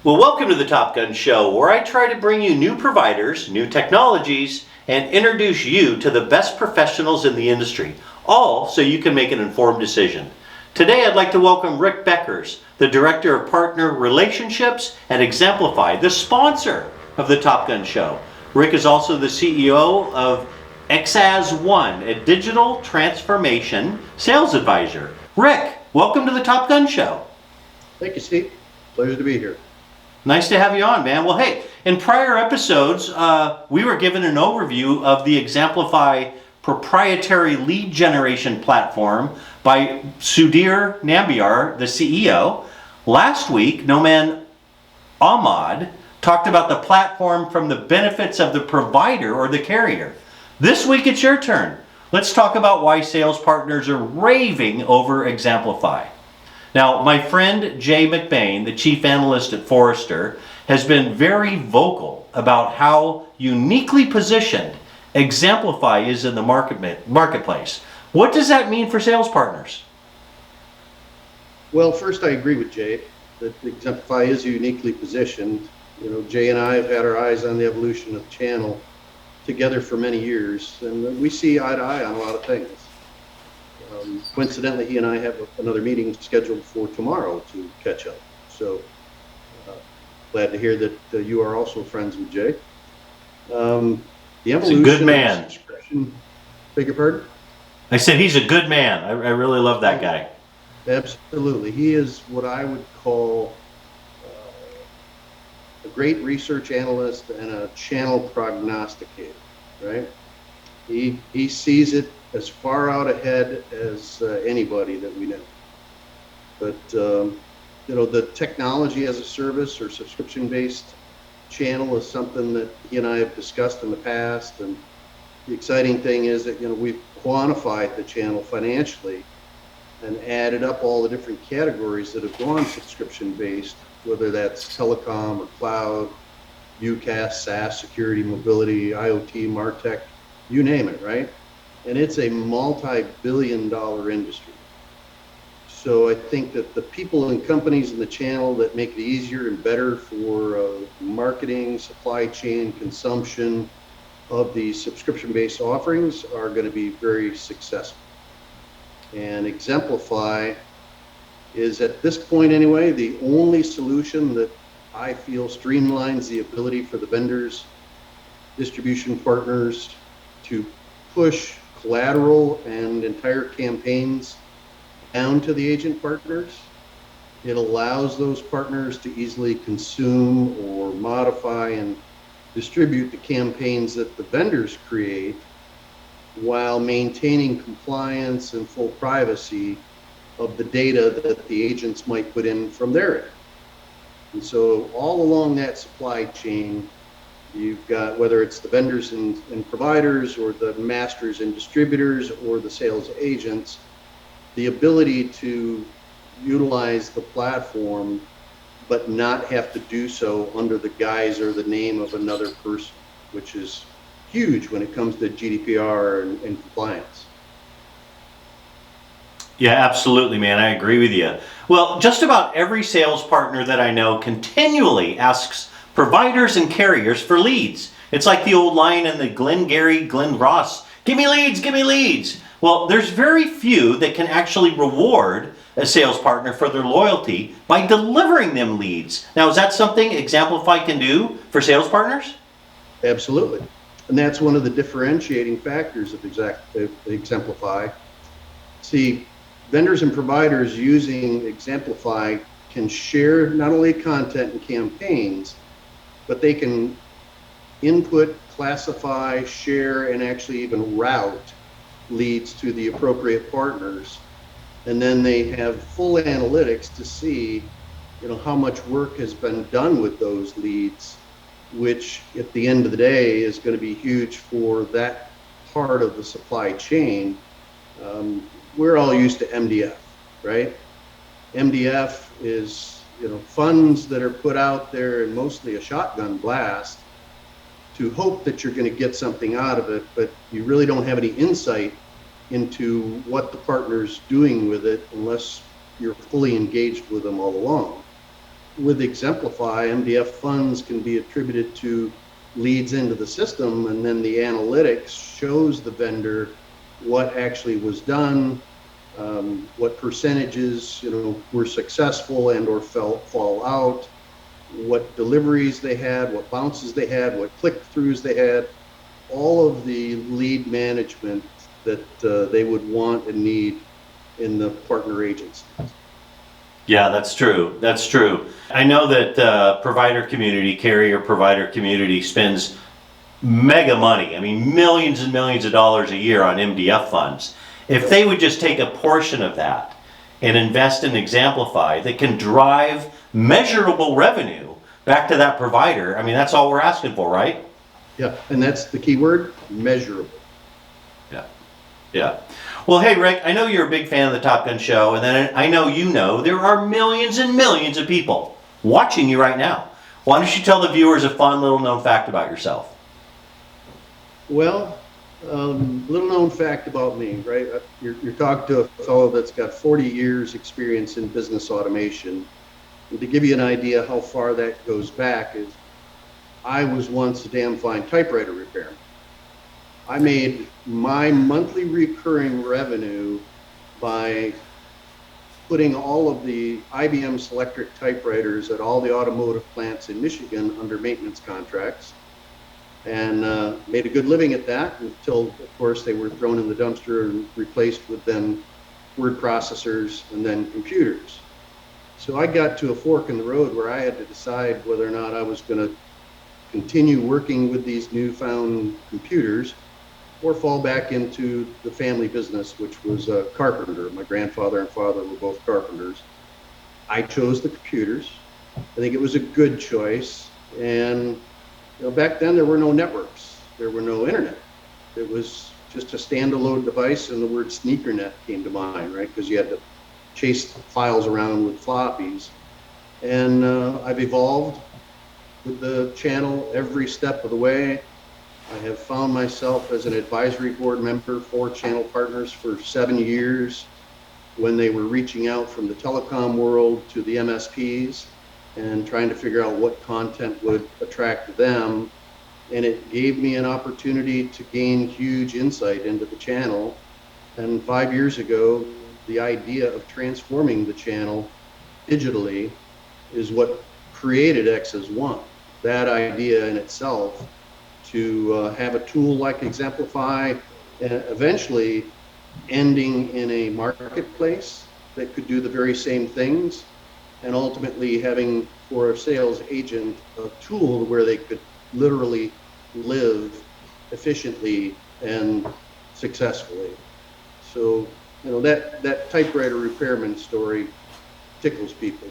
Well, welcome to the Top Gun Show, where I try to bring you new providers, new technologies, and introduce you to the best professionals in the industry, all so you can make an informed decision. Today, I'd like to welcome Rick Beckers, the Director of Partner Relationships at xAmplify, the sponsor of the Top Gun Show. Rick is also the CEO of xAs1, a digital transformation sales advisor. Rick, welcome to the Top Gun Show. Thank you, Steve. Pleasure to be here. Nice to have you on, man. Well, hey, in prior episodes, we were given an overview of the xAmplify proprietary lead generation platform by Sudhir Nambiar, the CEO. Last week, Noman Ahmad talked about the platform from the benefits of the provider or the carrier. This week, it's your turn. Let's talk about why sales partners are raving over xAmplify. Now, my friend Jay McBain, the chief analyst at Forrester, has been very vocal about how uniquely positioned xAmplify is in the marketplace. What does that mean for sales partners? Well, first, I agree with Jay that xAmplify is uniquely positioned. You know, Jay and I have had our eyes on the evolution of the channel together for many years, and we see eye to eye on a lot of things. Coincidentally, he and I have another meeting scheduled for tomorrow to catch up. So glad to hear that you are also friends with Jay. The evolution, he's a good man. Beg your pardon? I said he's a good man. I really love that guy. Absolutely. He is what I would call a great research analyst and a channel prognosticator, right? He sees it as far out ahead as anybody that we know. But you know, the technology as a service or subscription-based channel is something that he and I have discussed in the past. And the exciting thing is that, you know, we've quantified the channel financially and added up all the different categories that have gone subscription-based, whether that's telecom or cloud, UCaaS, SaaS, security, mobility, IoT, MarTech, you name it, right? And it's a multi-billion-dollar industry. So I think that the people and companies in the channel that make it easier and better for marketing, supply chain, consumption of these subscription-based offerings are going to be very successful. And xAmplify is, at this point anyway, the only solution that I feel streamlines the ability for the vendors, distribution partners to push collateral and entire campaigns down to the agent partners. It allows those partners to easily consume or modify and distribute the campaigns that the vendors create while maintaining compliance and full privacy of the data that the agents might put in from their end. And so all along that supply chain, you've got, whether it's the vendors and providers or the masters and distributors or the sales agents, the ability to utilize the platform but not have to do so under the guise or the name of another person, which is huge when it comes to GDPR and compliance. Yeah, absolutely, man. I agree with you. Well, just about every sales partner that I know continually asks providers and carriers for leads. It's like the old line in the Glengarry Glen Ross, give me leads, give me leads. Well, there's very few that can actually reward a sales partner for their loyalty by delivering them leads. Now, is that something xAmplify can do for sales partners? Absolutely. And that's one of the differentiating factors of xAmplify. See, vendors and providers using xAmplify can share not only content and campaigns, but they can input, classify, share, and actually even route leads to the appropriate partners. And then they have full analytics to see, you know, how much work has been done with those leads, which at the end of the day is going to be huge for that part of the supply chain. We're all used to MDF, right? MDF is, you know, funds that are put out there and mostly a shotgun blast to hope that you're going to get something out of it, but you really don't have any insight into what the partner's doing with it unless you're fully engaged with them all along. with xAmplify, MDF funds can be attributed to leads into the system, and then the analytics shows the vendor what actually was done, what percentages were successful and or fall out, what deliveries they had, what bounces they had, what click-throughs they had, all of the lead management that they would want and need in the partner agencies. Yeah, that's true. That's true. I know that carrier provider community spends mega money. I mean, millions and millions of dollars a year on MDF funds. If they would just take a portion of that and invest in xAmplify that can drive measurable revenue back to that provider, I mean, that's all we're asking for, right? Yeah, and that's the key word, measurable. Yeah. Yeah. Well, hey, Rick, I know you're a big fan of the Top Gun show, and then I know there are millions and millions of people watching you right now. Why don't you tell the viewers a fun little known fact about yourself? Well, little known fact about me, right? You're talking to a fellow that's got 40 years experience in business automation. And to give you an idea how far that goes back is I was once a damn fine typewriter repairman. I made my monthly recurring revenue by putting all of the IBM Selectric typewriters at all the automotive plants in Michigan under maintenance contracts, and made a good living at that until, of course, they were thrown in the dumpster and replaced with then word processors and then computers. So I got to a fork in the road where I had to decide whether or not I was going to continue working with these newfound computers or fall back into the family business, which was a carpenter. My grandfather and father were both carpenters. I chose the computers. I think it was a good choice. And back then there were no networks. There were no internet. It was just a standalone device, and the word sneakernet came to mind, right? Because you had to chase files around with floppies. And I've evolved with the channel every step of the way. I have found myself as an advisory board member for channel partners for 7 years when they were reaching out from the telecom world to the MSPs and trying to figure out what content would attract them. And it gave me an opportunity to gain huge insight into the channel. And 5 years ago, the idea of transforming the channel digitally is what created X's One. That idea in itself, to have a tool like xAmplify, eventually ending in a marketplace that could do the very same things, and ultimately having for a sales agent a tool where they could literally live efficiently and successfully. So, that typewriter repairman story tickles people.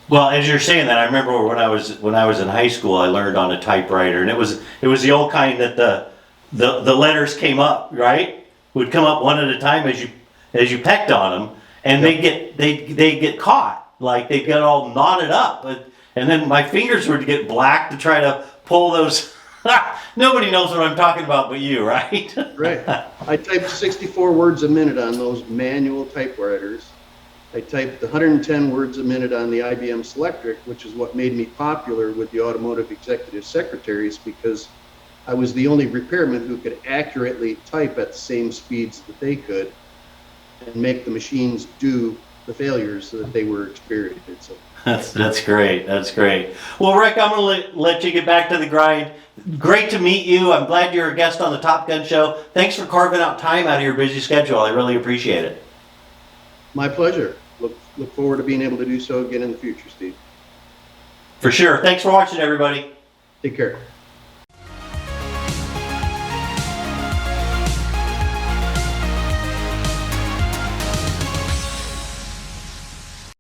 Well, as you're saying that, I remember when I was in high school, I learned on a typewriter, and it was the old kind that the letters came up, right? Would come up one at a time as you pecked on them, and Yep. they get caught, like they get all knotted up, and then my fingers would get black to try to pull those. Nobody knows what I'm talking about but you, right? Right. I typed 64 words a minute on those manual typewriters. I typed 110 words a minute on the IBM Selectric, which is what made me popular with the automotive executive secretaries, because I was the only repairman who could accurately type at the same speeds that they could and make the machines do the failures that they were experiencing. That's great. That's great. Well, Rick, I'm going to let you get back to the grind. Great to meet you. I'm glad you're a guest on the Top Gun show. Thanks for carving out time out of your busy schedule. I really appreciate it. My pleasure. Look forward to being able to do so again in the future, Steve. For sure. Thanks for watching, everybody. Take care.